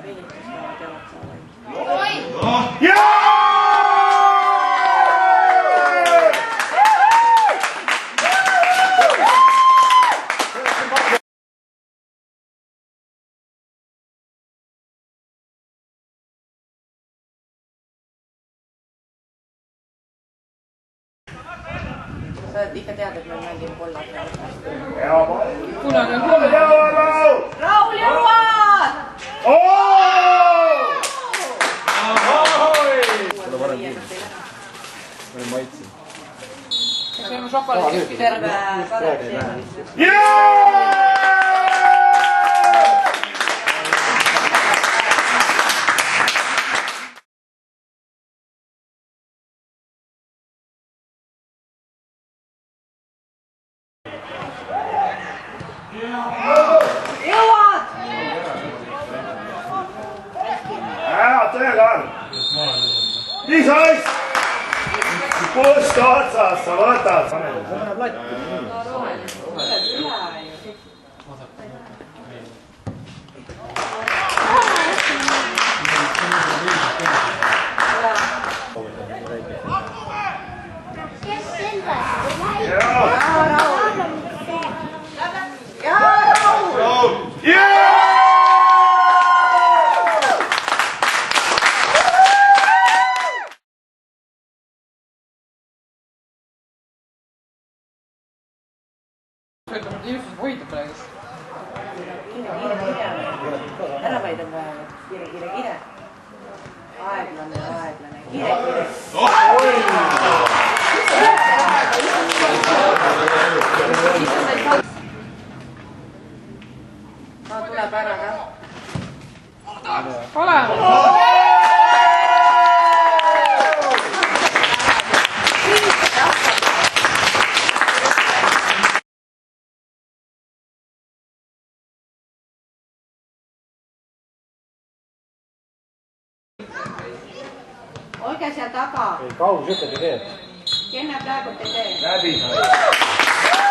Sa ikka tead, et me mängime kollasele. Punane on kolme. Raul jõuad! Seda varem kuulnud. Ma olen maitsin. Kas see on šokolaadi? Terve Kalev. Jõuad! Tööga on! Nii sais! Kust otsast sa võtad? See läheb latti. Kes sellega? Ilmselt hoida praegu. Ära vaida vaja. Kire. Aeglane. Kire. Tuleb ära ka. Ole! Olge seal taga. Kaus ütled ei tee. Kenne praegu ei tee. Läbi.